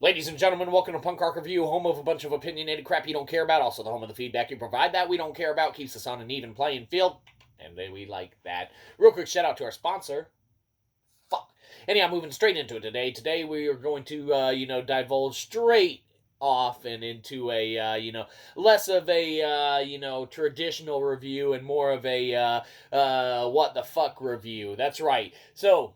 Ladies and gentlemen, welcome to Punk Rock Review, home of a bunch of opinionated crap you don't care about, also the home of the feedback you provide that we don't care about, keeps us on an even playing field, and we like that. Real quick shout out to our sponsor. Fuck. Anyhow, moving straight into it today. Today we are going to, divulge straight off and into a, less of a, traditional review and more of a, what the fuck review. That's right. So,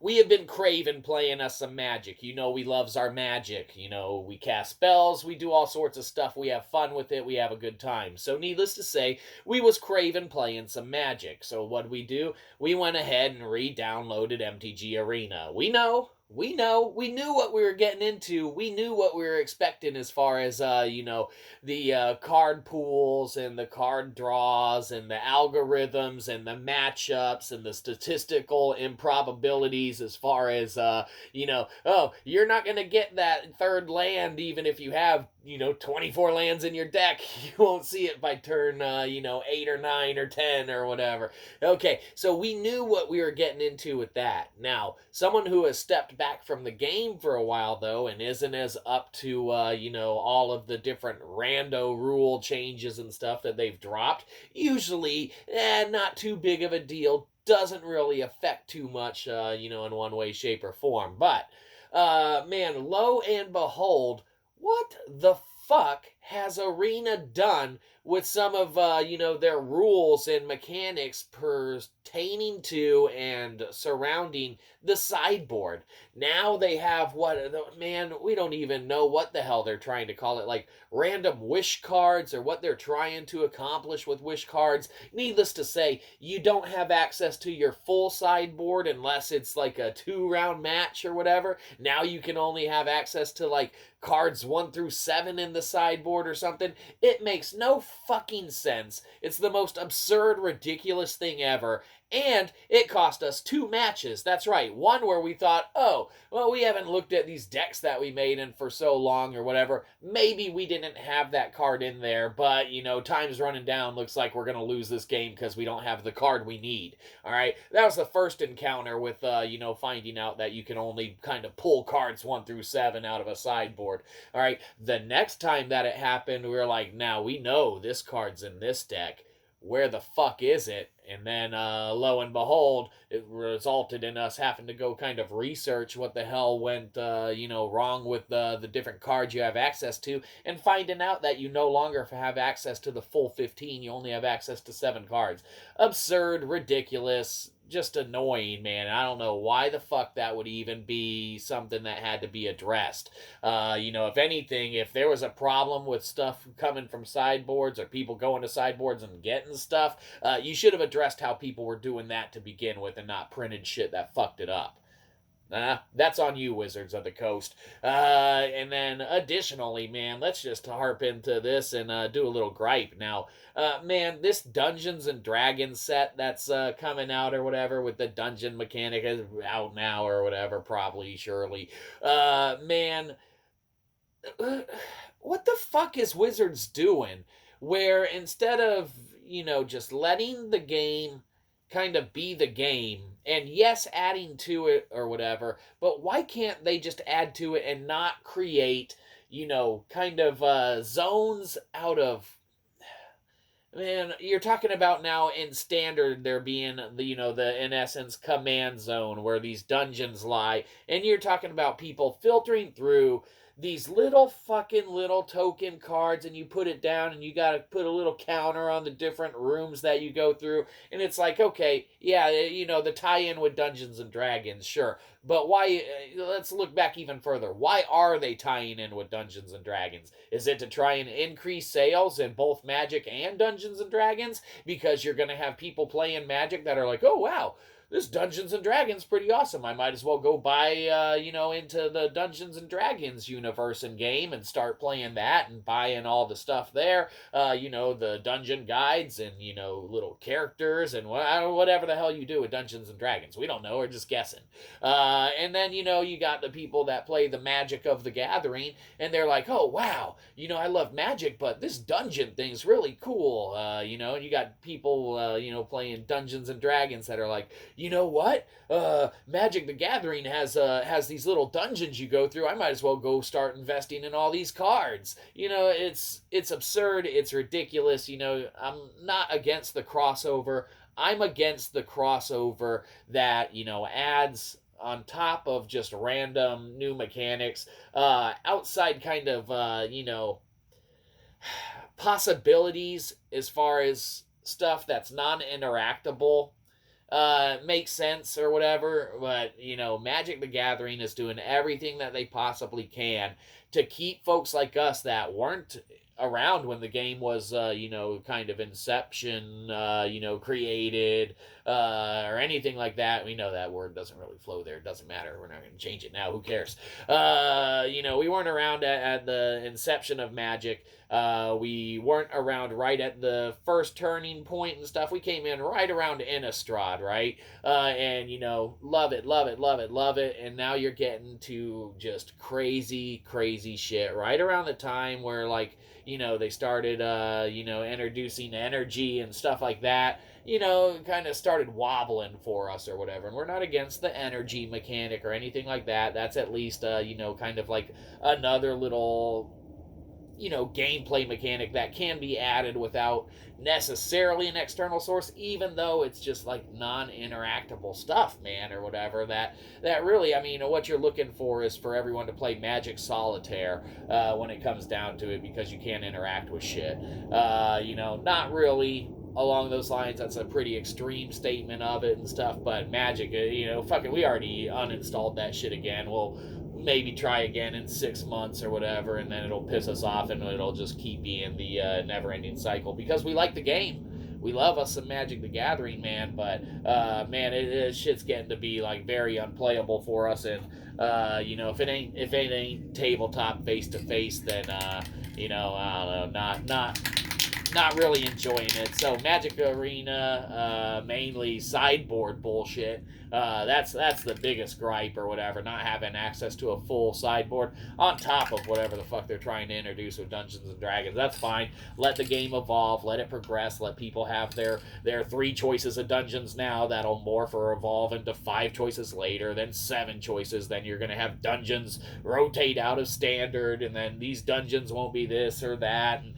we have been craving playing us some magic. You know, we loves our magic. You know, we cast spells, we do all sorts of stuff. We have fun with it. We have a good time. So, needless to say, we was craving playing some magic. So, what we do? We went ahead and re-downloaded MTG Arena. We knew what we were getting into. We knew what we were expecting as far as, the card pools and the card draws and the algorithms and the matchups and the statistical improbabilities as far as, oh, you're not going to get that third land even if you have, 24 lands in your deck. You won't see it by turn, 8 or 9 or 10 or whatever. Okay, so we knew what we were getting into with that. Now, someone who has stepped back from the game for a while, though, and isn't as up to, all of the different rando rule changes and stuff that they've dropped, usually, not too big of a deal, doesn't really affect too much, in one way, shape, or form. But, man, lo and behold, what the fuck has Arena done with some of their rules and mechanics pertaining to and surrounding the sideboard? Now they have we don't even know what the hell they're trying to call it, like random wish cards or what they're trying to accomplish with wish cards. Needless to say, you don't have access to your full sideboard unless it's like a 2-round match or whatever. Now you can only have access to like cards 1 through 7 in the sideboard or something. It makes no fucking sense. It's the most absurd, ridiculous thing ever. And it cost us 2 matches. That's right. One where we thought, oh, well, we haven't looked at these decks that we made in for so long or whatever. Maybe we didn't have that card in there, but, time's running down. Looks like we're going to lose this game because we don't have the card we need. All right. That was the first encounter with, finding out that you can only kind of pull cards 1 through 7 out of a sideboard. All right. The next time that it happened, we were like, now we know this card's in this deck. Where the fuck is it? And then, lo and behold, it resulted in us having to go kind of research what the hell went, wrong with the different cards you have access to, and finding out that you no longer have access to the full 15. You only have access to 7 cards. Absurd, ridiculous, just annoying, man. I don't know why the fuck that would even be something that had to be addressed. If anything, if there was a problem with stuff coming from sideboards or people going to sideboards and getting stuff, you should have addressed how people were doing that to begin with and not printed shit that fucked it up. That's on you, Wizards of the Coast. And then, additionally, man, let's just harp into this and do a little gripe. Now, man, this Dungeons and Dragons set that's coming out or whatever with the dungeon mechanic is out now or whatever, probably, surely. Man, what the fuck is Wizards doing? Where instead of, just letting the game kind of be the game, and yes, adding to it or whatever, but why can't they just add to it and not create, kind of zones out of. Man, you're talking about now in standard there being the in essence command zone where these dungeons lie, and you're talking about people filtering through these little token cards, and you put it down and you got to put a little counter on the different rooms that you go through, and it's like, okay, yeah, the tie-in with Dungeons and Dragons, sure, but why? Let's look back even further. Why are they tying in with Dungeons and Dragons? Is it to try and increase sales in both Magic and Dungeons and Dragons? Because you're going to have people playing Magic that are like, oh wow, this Dungeons and Dragons pretty awesome. I might as well go buy, into the Dungeons and Dragons universe and game and start playing that and buying all the stuff there. The dungeon guides and, little characters and whatever the hell you do with Dungeons and Dragons. We don't know. We're just guessing. And then, you got the people that play the Magic of the Gathering and they're like, oh, wow, I love Magic, but this dungeon thing's really cool. And you got people, playing Dungeons and Dragons that are like, you know what? Magic the Gathering has these little dungeons you go through. I might as well go start investing in all these cards. It's absurd. It's ridiculous. I'm not against the crossover. I'm against the crossover that adds on top of just random new mechanics, outside kind of possibilities as far as stuff that's non-interactable makes sense or whatever. But Magic the Gathering is doing everything that they possibly can to keep folks like us that weren't around when the game was kind of inception, created, or anything like that. We know that word doesn't really flow there. It doesn't matter. We're not going to change it now. Who cares? We weren't around at the inception of Magic. We weren't around right at the first turning point and stuff. We came in right around Innistrad, right? And love it, love it, love it, love it. And now you're getting to just crazy, crazy shit right around the time where they started introducing energy and stuff like that. Kind of started wobbling for us or whatever. And we're not against the energy mechanic or anything like that. That's at least kind of like another little gameplay mechanic that can be added without necessarily an external source, even though it's just like non-interactable stuff, man, or whatever. That really, what you're looking for is for everyone to play Magic Solitaire when it comes down to it, because you can't interact with shit. Not really along those lines. That's a pretty extreme statement of it and stuff, but Magic, fuck it, we already uninstalled that shit again. We'll maybe try again in 6 months or whatever, and then it'll piss us off and it'll just keep being the never-ending cycle, because we like the game. We love us some Magic the Gathering, man, but man, shit's getting to be like very unplayable for us. And if it ain't tabletop face to face, then I don't know, not really enjoying it. So Magic Arena, mainly sideboard bullshit. That's the biggest gripe or whatever, not having access to a full sideboard on top of whatever the fuck they're trying to introduce with Dungeons and Dragons. That's fine. Let the game evolve, let it progress, let people have their 3 choices of dungeons now that'll morph or evolve into 5 choices later, then 7 choices, then you're gonna have dungeons rotate out of standard, and then these dungeons won't be this or that, and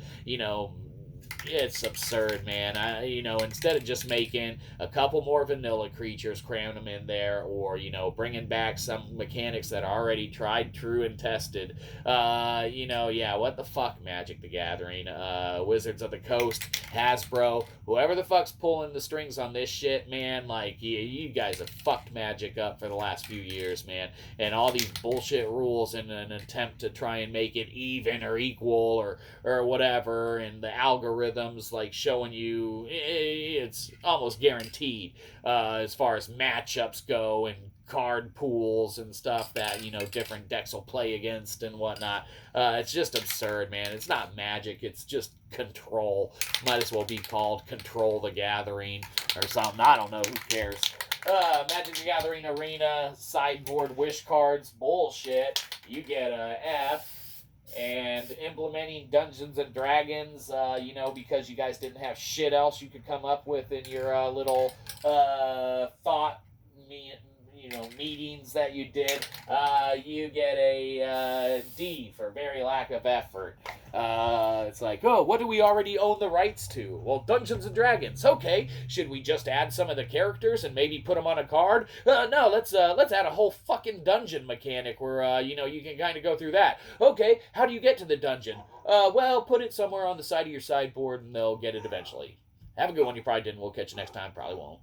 it's absurd, man. Instead of just making a couple more vanilla creatures, cramming them in there, or bringing back some mechanics that are already tried, true, and tested. What the fuck, Magic the Gathering, Wizards of the Coast, Hasbro, whoever the fuck's pulling the strings on this shit, man. You guys have fucked Magic up for the last few years, man. And all these bullshit rules in an attempt to try and make it even or equal or whatever, and the algorithm showing you it's almost guaranteed as far as matchups go and card pools and stuff that different decks will play against and whatnot. It's just absurd, man. It's not Magic, it's just Control. Might as well be called Control the Gathering or something. I don't know, who cares. Magic the Gathering Arena sideboard wish cards, bullshit. You get a F. And implementing Dungeons and Dragons, because you guys didn't have shit else you could come up with in your little thought meetings that you did, you get a D for very lack of effort. It's like, oh, what do we already own the rights to? Well, Dungeons and Dragons. Okay, should we just add some of the characters and maybe put them on a card? No, let's add a whole fucking dungeon mechanic where you can kind of go through that. Okay, how do you get to the dungeon? Well, put it somewhere on the side of your sideboard and they'll get it eventually. Have a good one. You probably didn't. We'll catch you next time. Probably won't.